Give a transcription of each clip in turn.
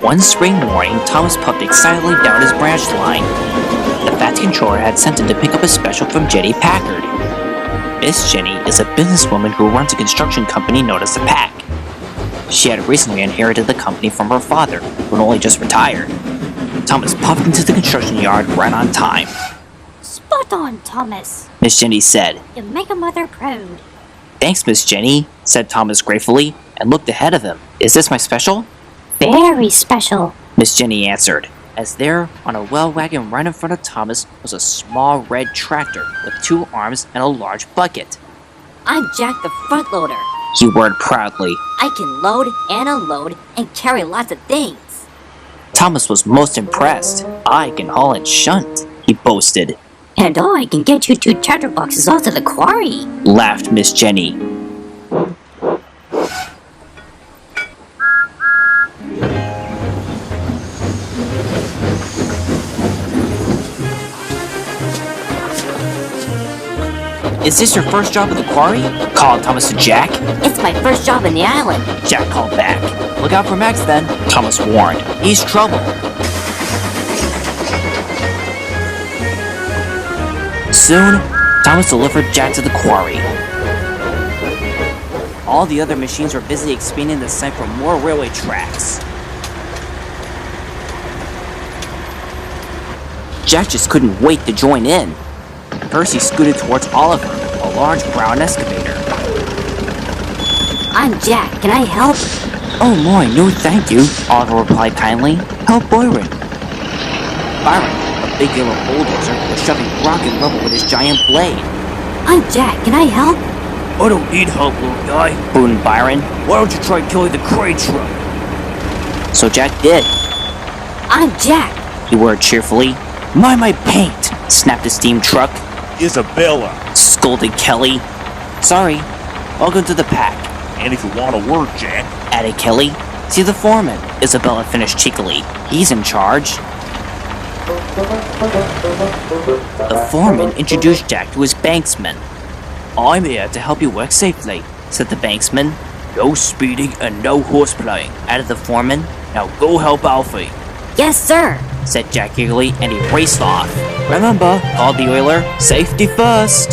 One spring morning, Thomas puffed excitedly down his branch line. The fat controller had sent him to pick up a special from Jenny Packard. Miss Jenny is a businesswoman who runs a construction company known as the Pack. She had recently inherited the company from her father, who had only just retired. Thomas puffed into the construction yard right on time. Spot on, Thomas, Miss Jenny said. You make a mother proud. Thanks, Miss Jenny, said Thomas gratefully, and looked ahead of him. Is this my special? Very special, Miss Jenny answered, as there, on a well wagon right in front of Thomas, was a small red tractor with 2 arms and a large bucket. I'm Jack the front loader. He whirred proudly. I can load and unload and carry lots of things. Thomas was most impressed. I can haul and shunt, he boasted. And I can get you 2 chatterboxes off to the quarry, laughed Miss Jenny. Is this your first job at the quarry? Called Thomas to Jack. It's my first job in the island. Jack called back. Look out for Max then, Thomas warned. He's trouble. Soon, Thomas delivered Jack to the quarry. All the other machines were busy expanding the site for more railway tracks. Jack just couldn't wait to join in. First, he scooted towards Oliver, a large brown excavator. I'm Jack. Can I help? Oh, my, no thank you, Oliver replied kindly. Help Byron. Byron, a big yellow bulldozer, was shoving rock and rubble with his giant blade. I'm Jack. Can I help? I don't need help, little guy, boomed Byron. Why don't you try killing the crane truck? So Jack did. I'm Jack, he whirred cheerfully. Mind my paint, snapped the steam truck. Isabella, scolded Kelly. Sorry, welcome to the Pack. And if you want a word, Jack, added Kelly. See the foreman, Isabella finished cheekily. He's in charge. The foreman introduced Jack to his banksman. I'm here to help you work safely, said the banksman. No speeding and no horseplaying, added the foreman. Now go help Alfie. Yes, sir, said Jack eagerly, and he raced off. Remember, called the oiler, safety first.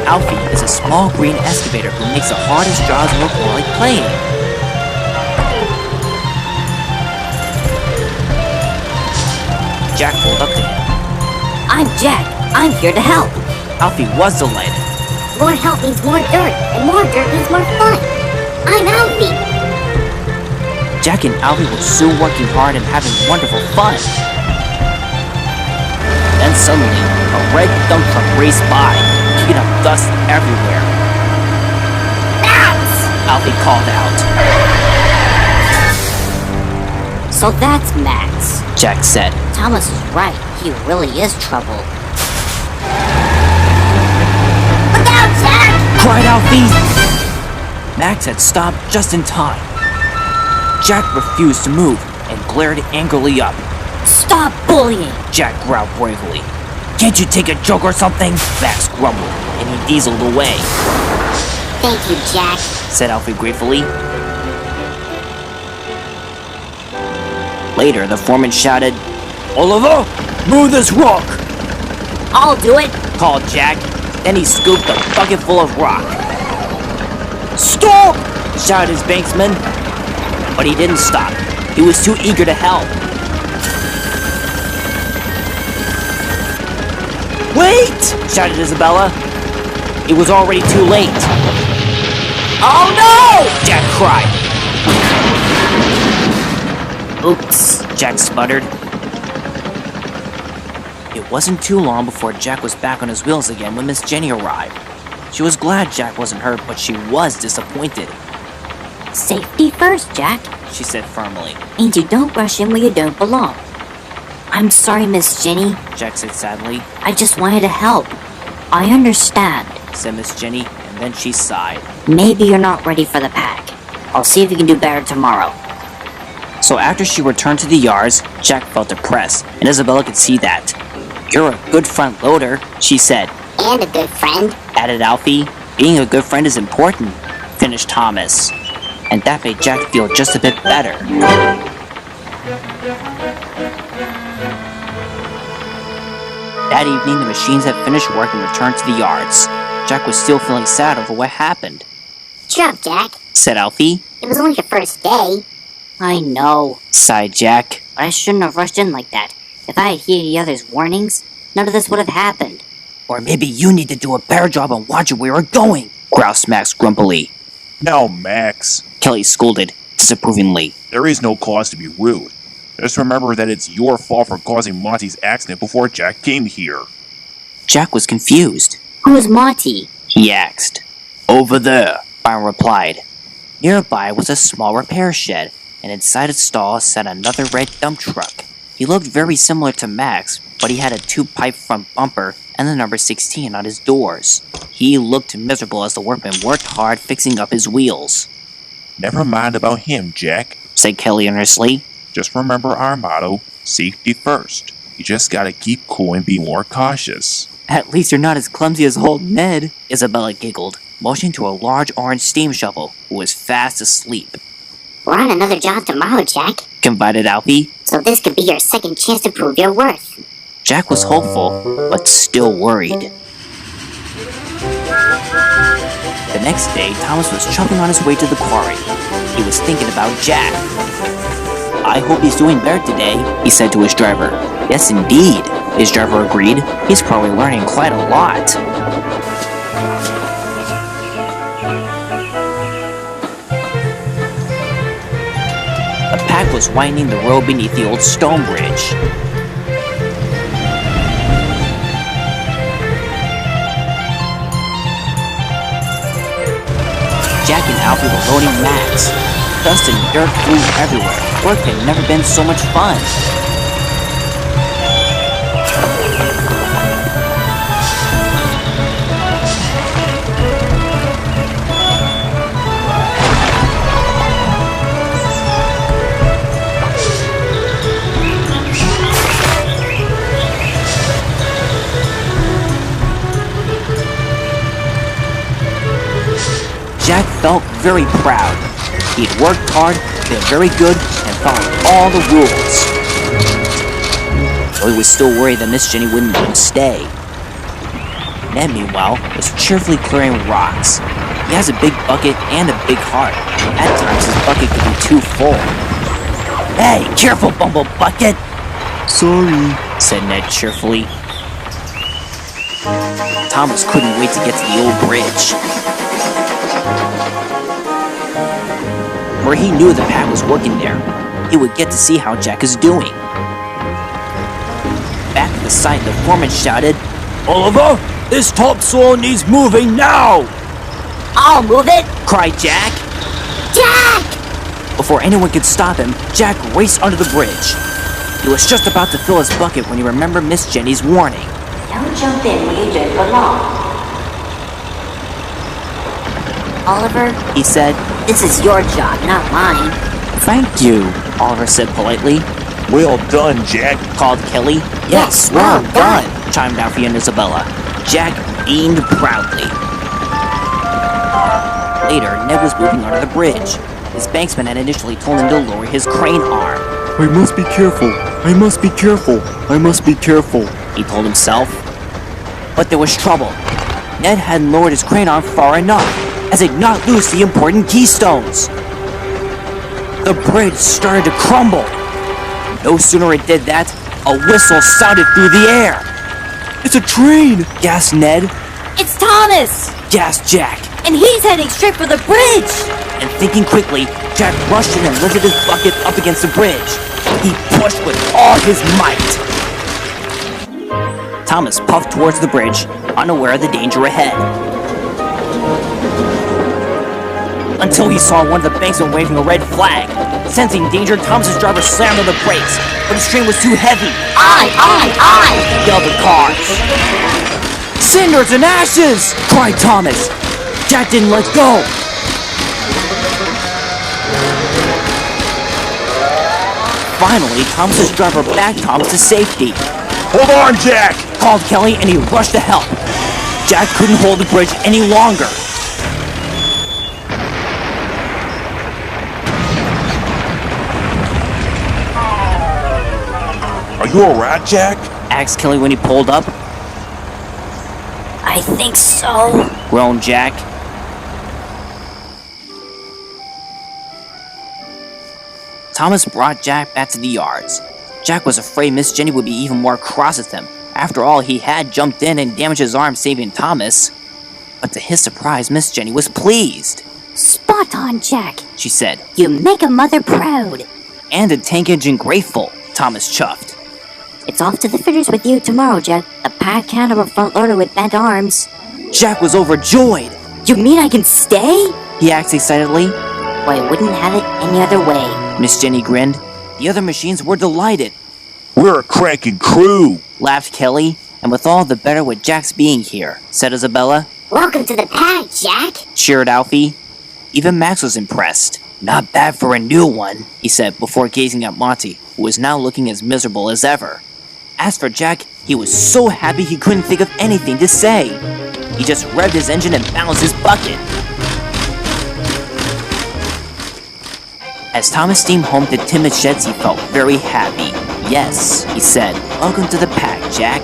Alfie is a small green excavator who makes the hardest jobs look more like playing. Jack pulled up to him. I'm Jack. I'm here to help. Alfie was delighted. More help means more dirt, and more dirt means more fun. I'm Alfie. Jack and Alfie were soon working hard and having wonderful fun. Then suddenly, a red dump truck raced by, kicking up dust everywhere. Max! Alfie called out. So that's Max, Jack said. Thomas is right. He really is trouble. Look out, Jack! Cried Alfie. Max had stopped just in time. Jack refused to move and glared angrily up. Stop bullying! Jack growled bravely. Can't you take a joke or something? Max grumbled, and he dieseled away. Thank you, Jack, said Alfie gratefully. Later, the foreman shouted, Oliver, move this rock! I'll do it, called Jack. Then he scooped a bucket full of rock. Stop! Shouted his banksman. But he didn't stop. He was too eager to help. Wait! Shouted Isabella. It was already too late. Oh no! Jack cried. Oops, Jack sputtered. It wasn't too long before Jack was back on his wheels again when Miss Jenny arrived. She was glad Jack wasn't hurt, but she was disappointed. Safety first, Jack, she said firmly. And you don't rush in where you don't belong. I'm sorry, Miss Jenny, Jack said sadly. I just wanted to help. I understand, said Miss Jenny, and then she sighed. Maybe you're not ready for the Pack. I'll see if you can do better tomorrow. So after she returned to the yards, Jack felt depressed, and Isabella could see that. You're a good front loader, she said. And a good friend, added Alfie. Being a good friend is important, finished Thomas. And that made Jack feel just a bit better. That evening, the machines had finished work and returned to the yards. Jack was still feeling sad over what happened. Cheer up, Jack. Said Alfie. It was only the first day. I know, Sighed Jack. but I shouldn't have rushed in like that. If I had heeded the others' warnings, none of this would have happened. Or maybe you need to do a better job on watching where we're going, groused Max grumpily. Now, Max, Kelly scolded disapprovingly. there is no cause to be rude. Just remember that it's your fault for causing Monty's accident before Jack came here. Jack was confused. Who's Monty? He asked. Over there, Byron replied. Nearby was a small repair shed, and inside its stall sat another red dump truck. He looked very similar to Max, but he had a two-pipe front bumper and the number 16 on his doors. He looked miserable as the workmen worked hard fixing up his wheels. Never mind about him, Jack. Said Kelly earnestly. Just remember our motto, safety first. You just gotta keep cool and be more cautious. At least you're not as clumsy as old Ned, Isabella giggled, motioning to a large orange steam shovel who was fast asleep. We're on another job tomorrow, Jack. Confided Alfie. So this could be your second chance to prove your worth. Jack was hopeful, but still worried. The next day, Thomas was chugging on his way to the quarry. He was thinking about Jack. I hope he's doing better today, he said to his driver. Yes, indeed, his driver agreed. He's probably learning quite a lot. The pack was winding the road beneath the old stone bridge. Jack and Alfie were loading mats. Dust and dirt flew everywhere. Work had never been so much fun. Jack felt very proud. He had worked hard, been very good, and followed all the rules. Though he was still worried that Miss Jenny wouldn't let him stay. Ned, meanwhile, was cheerfully clearing rocks. He has a big bucket and a big heart. At times, his bucket could be too full. Hey, careful, Bumble Bucket! Sorry, said Ned cheerfully. Thomas couldn't wait to get to the old bridge, where he knew the pack was working there. He would get to see how Jack is doing. Back at the site, the foreman shouted, Oliver, this topsoil needs moving now! I'll move it! Cried Jack. Jack! Before anyone could stop him, Jack raced under the bridge. He was just about to fill his bucket when he remembered Miss Jenny's warning. Don't jump in when you don't belong. Oliver, He said, this is your job, not mine. Thank you, Oliver said politely. Well done, Jack. Called Kelly. Yes, well done, chimed Alfie and Isabella. Jack beamed proudly. Later, Ned was moving under the bridge. His banksman had initially told him to lower his crane arm. I must be careful. I must be careful. I must be careful. He told himself. But there was trouble. Ned hadn't lowered his crane arm far enough, as it knocked loose the important keystones. The bridge started to crumble. No sooner it did that, a whistle sounded through the air. It's a train! Gasped Ned. It's Thomas! Gasped Jack. And he's heading straight for the bridge! And thinking quickly, Jack rushed in and lifted his bucket up against the bridge. He pushed with all his might. Thomas puffed towards the bridge, unaware of the danger ahead. Until he saw one of the banksmen waving a red flag. Sensing danger, Thomas's driver slammed on the brakes, but his train was too heavy. I! Yelled the cars. Cinders and ashes! Cried Thomas. Jack didn't let go. Finally, Thomas's driver backed Thomas to safety. Hold on, Jack! Called Kelly and he rushed to help. Jack couldn't hold the bridge any longer. you alright, Jack? asked Kelly when he pulled up. I think so. Groaned Jack. Thomas brought Jack back to the yards. Jack was afraid Miss Jenny would be even more cross with him. After all, he had jumped in and damaged his arm saving Thomas. But to his surprise, Miss Jenny was pleased. Spot on, Jack. She said, You make a mother proud. and a tank engine grateful, Thomas chuffed. It's off to the fitters with you tomorrow, Jack. A pack can of a front loader with bent arms. Jack was overjoyed. You mean I can stay? He asked excitedly. Well, I wouldn't have it any other way. Miss Jenny grinned. The other machines were delighted, We're a cranking crew. laughed Kelly, and with all the better with Jack's being here, said Isabella. Welcome to the pack, Jack. Cheered Alfie. Even Max was impressed. Not bad for a new one, he said before gazing at Monty, who was now looking as miserable as ever. As for Jack, he was so happy he couldn't think of anything to say. He just revved his engine and balanced his bucket. As Thomas steamed home to Timid Sheds, he felt very happy. Yes, he said, welcome to the pack, Jack.